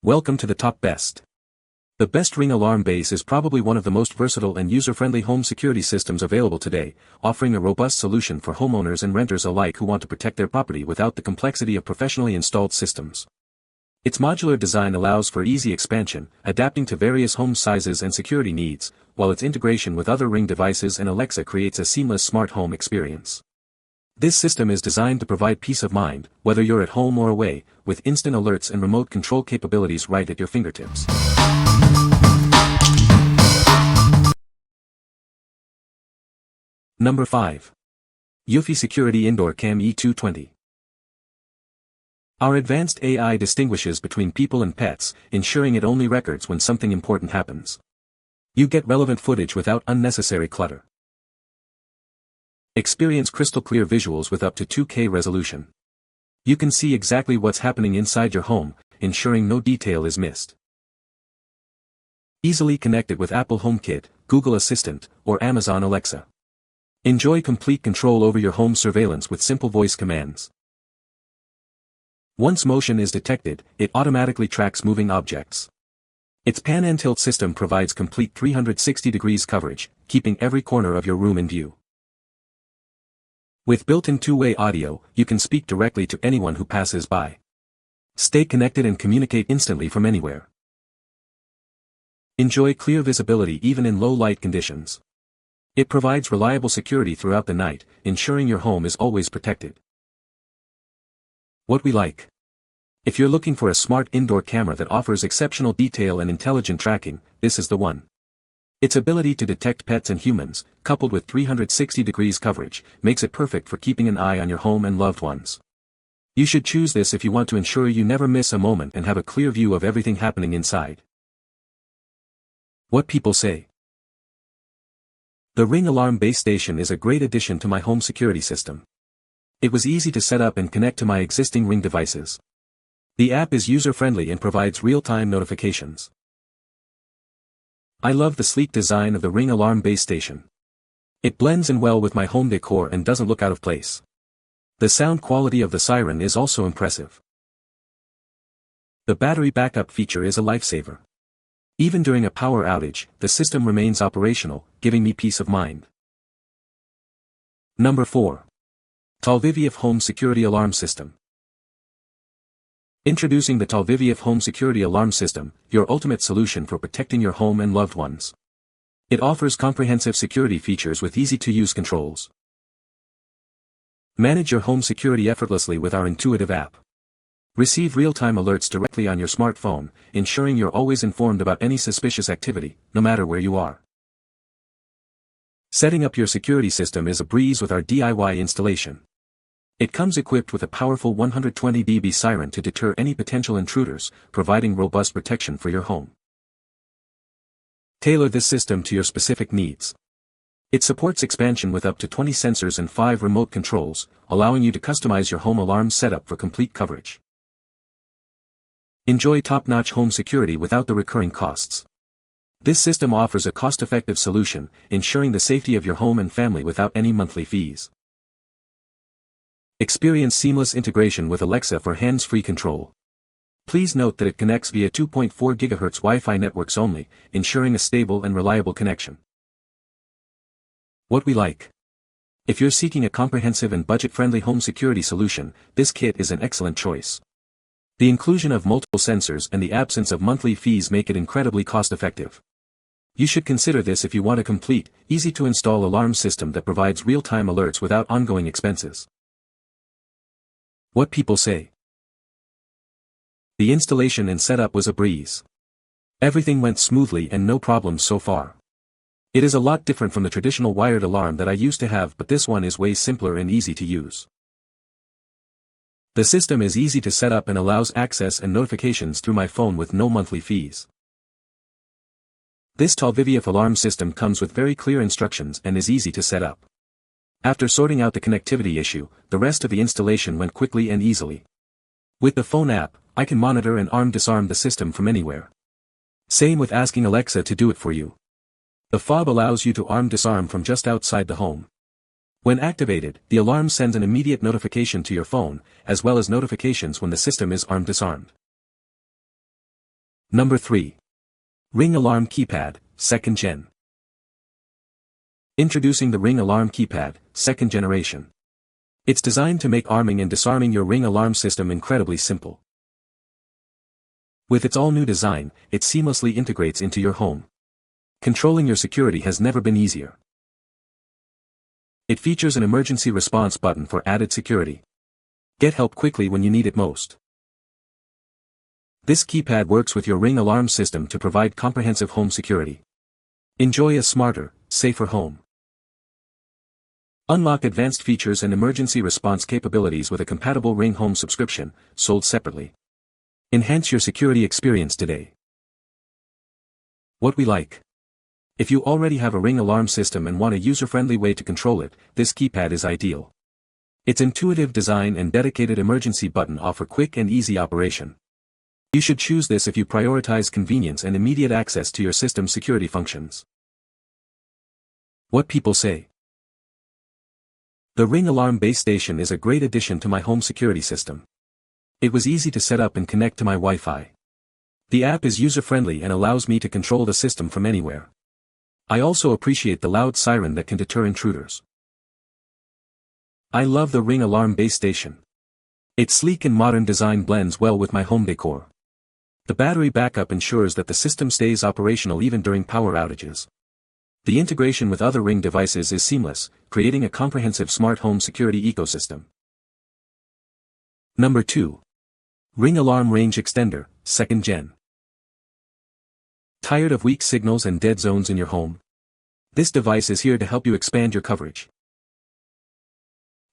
Welcome to the top best. The Best Ring Alarm Base is probably one of the most versatile and user-friendly home security systems available today, offering a robust solution for homeowners and renters alike who want to protect their property without the complexity of professionally installed systems. Its modular design allows for easy expansion, adapting to various home sizes and security needs, while its integration with other Ring devices and Alexa creates a seamless smart home experience. This system is designed to provide peace of mind, whether you're at home or away, with instant alerts and remote control capabilities right at your fingertips. Number 5. EUFY Security Indoor Cam E220. Our advanced AI distinguishes between people and pets, ensuring it only records when something important happens. You get relevant footage without unnecessary clutter. Experience crystal clear visuals with up to 2K resolution. You can see exactly what's happening inside your home, ensuring no detail is missed. Easily connect it with Apple HomeKit, Google Assistant, or Amazon Alexa. Enjoy complete control over your home surveillance with simple voice commands. Once motion is detected, it automatically tracks moving objects. Its pan and tilt system provides complete 360 degrees coverage, keeping every corner of your room in view. With built-in two-way audio, you can speak directly to anyone who passes by. Stay connected and communicate instantly from anywhere. Enjoy clear visibility even in low light conditions. It provides reliable security throughout the night, ensuring your home is always protected. What we like. If you're looking for a smart indoor camera that offers exceptional detail and intelligent tracking, this is the one. Its ability to detect pets and humans, coupled with 360 degrees coverage, makes it perfect for keeping an eye on your home and loved ones. You should choose this if you want to ensure you never miss a moment and have a clear view of everything happening inside. What people say. The Ring Alarm Base Station is a great addition to my home security system. It was easy to set up and connect to my existing Ring devices. The app is user-friendly and provides real-time notifications. I love the sleek design of the Ring Alarm Base Station. It blends in well with my home decor and doesn't look out of place. The sound quality of the siren is also impressive. The battery backup feature is a lifesaver. Even during a power outage, the system remains operational, giving me peace of mind. Number 4. TOLVIVIOV Home Security Alarm System. Introducing the TOLVIVIOV Home Security Alarm System, your ultimate solution for protecting your home and loved ones. It offers comprehensive security features with easy-to-use controls. Manage your home security effortlessly with our intuitive app. Receive real-time alerts directly on your smartphone, ensuring you're always informed about any suspicious activity, no matter where you are. Setting up your security system is a breeze with our DIY installation. It comes equipped with a powerful 120 dB siren to deter any potential intruders, providing robust protection for your home. Tailor this system to your specific needs. It supports expansion with up to 20 sensors and 5 remote controls, allowing you to customize your home alarm setup for complete coverage. Enjoy top-notch home security without the recurring costs. This system offers a cost-effective solution, ensuring the safety of your home and family without any monthly fees. Experience seamless integration with Alexa for hands-free control. Please note that it connects via 2.4 GHz Wi-Fi networks only, ensuring a stable and reliable connection. What we like. If you're seeking a comprehensive and budget-friendly home security solution, this kit is an excellent choice. The inclusion of multiple sensors and the absence of monthly fees make it incredibly cost-effective. You should consider this if you want a complete, easy-to-install alarm system that provides real-time alerts without ongoing expenses. What people say. The installation and setup was a breeze. Everything went smoothly and no problems so far. It is a lot different from the traditional wired alarm that I used to have, but this one is way simpler and easy to use. The system is easy to set up and allows access and notifications through my phone with no monthly fees. This TOLVIVIOV alarm system comes with very clear instructions and is easy to set up. After sorting out the connectivity issue, the rest of the installation went quickly and easily. With the phone app, I can monitor and arm-disarm the system from anywhere. Same with asking Alexa to do it for you. The fob allows you to arm-disarm from just outside the home. When activated, the alarm sends an immediate notification to your phone, as well as notifications when the system is arm-disarmed. Number 3. Ring Alarm Keypad, 2nd Gen. Introducing the Ring Alarm Keypad, 2nd generation. It's designed to make arming and disarming your Ring alarm system incredibly simple. With its all-new design, it seamlessly integrates into your home. Controlling your security has never been easier. It features an emergency response button for added security. Get help quickly when you need it most. This keypad works with your Ring alarm system to provide comprehensive home security. Enjoy a smarter, safer home. Unlock advanced features and emergency response capabilities with a compatible Ring Home subscription, sold separately. Enhance your security experience today. What we like. If you already have a Ring alarm system and want a user-friendly way to control it, this keypad is ideal. Its intuitive design and dedicated emergency button offer quick and easy operation. You should choose this if you prioritize convenience and immediate access to your system's security functions. What people say. The Ring Alarm base station is a great addition to my home security system. It was easy to set up and connect to my Wi-Fi. The app is user-friendly and allows me to control the system from anywhere. I also appreciate the loud siren that can deter intruders. I love the Ring Alarm base station. Its sleek and modern design blends well with my home decor. The battery backup ensures that the system stays operational even during power outages. The integration with other Ring devices is seamless, creating a comprehensive smart home security ecosystem. Number 2. Ring Alarm Range Extender, 2nd Gen. Tired of weak signals and dead zones in your home? This device is here to help you expand your coverage.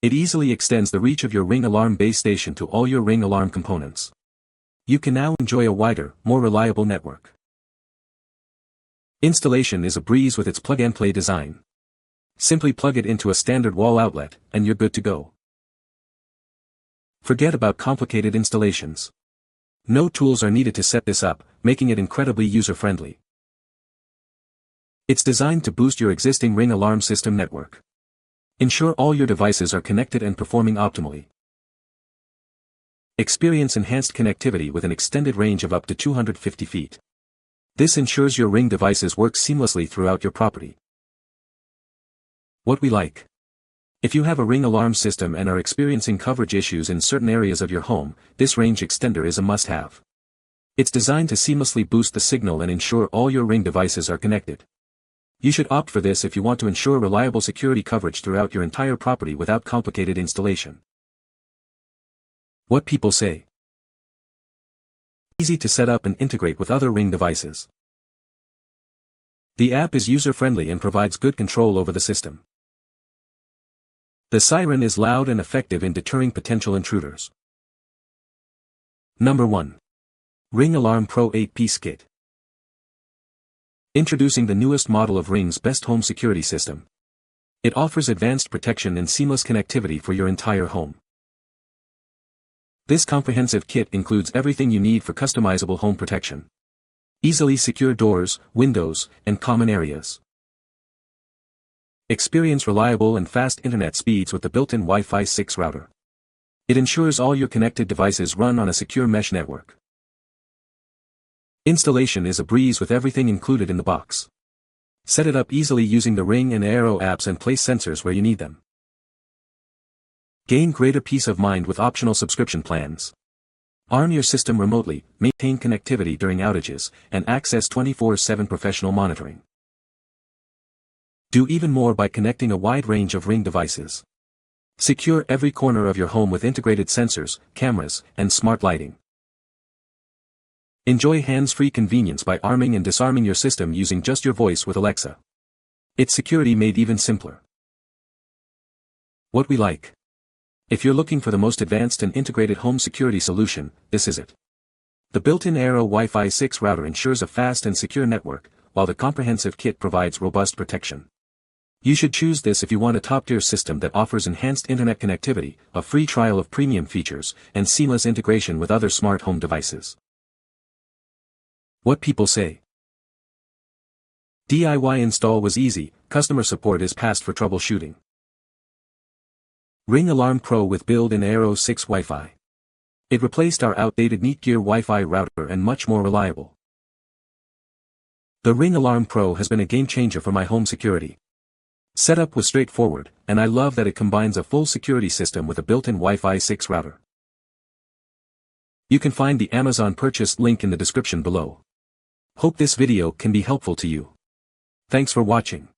It easily extends the reach of your Ring Alarm base station to all your Ring Alarm components. You can now enjoy a wider, more reliable network. Installation is a breeze with its plug-and-play design. Simply plug it into a standard wall outlet, and you're good to go. Forget about complicated installations. No tools are needed to set this up, making it incredibly user-friendly. It's designed to boost your existing Ring alarm system network. Ensure all your devices are connected and performing optimally. Experience enhanced connectivity with an extended range of up to 250 feet. This ensures your Ring devices work seamlessly throughout your property. What we like. If you have a Ring alarm system and are experiencing coverage issues in certain areas of your home, this range extender is a must-have. It's designed to seamlessly boost the signal and ensure all your Ring devices are connected. You should opt for this if you want to ensure reliable security coverage throughout your entire property without complicated installation. What people say. Easy to set up and integrate with other Ring devices. The app is user-friendly and provides good control over the system. The siren is loud and effective in deterring potential intruders. Number 1. Ring Alarm Pro 8-Piece Kit. Introducing the newest model of Ring's best home security system. It offers advanced protection and seamless connectivity for your entire home. This comprehensive kit includes everything you need for customizable home protection. Easily secure doors, windows, and common areas. Experience reliable and fast internet speeds with the built-in Wi-Fi 6 router. It ensures all your connected devices run on a secure mesh network. Installation is a breeze with everything included in the box. Set it up easily using the Ring and Aero apps and place sensors where you need them. Gain greater peace of mind with optional subscription plans. Arm your system remotely, maintain connectivity during outages, and access 24/7 professional monitoring. Do even more by connecting a wide range of Ring devices. Secure every corner of your home with integrated sensors, cameras, and smart lighting. Enjoy hands-free convenience by arming and disarming your system using just your voice with Alexa. It's security made even simpler. What we like. If you're looking for the most advanced and integrated home security solution, this is it. The built-in Aero Wi-Fi 6 router ensures a fast and secure network, while the comprehensive kit provides robust protection. You should choose this if you want a top-tier system that offers enhanced internet connectivity, a free trial of premium features, and seamless integration with other smart home devices. What people say. DIY install was easy, customer support is passed for troubleshooting. Ring Alarm Pro with built-in Aero 6 Wi-Fi. It replaced our outdated Netgear Wi-Fi router and much more reliable. The Ring Alarm Pro has been a game changer for my home security. Setup was straightforward, and I love that it combines a full security system with a built-in Wi-Fi 6 router. You can find the Amazon purchase link in the description below. Hope this video can be helpful to you. Thanks for watching.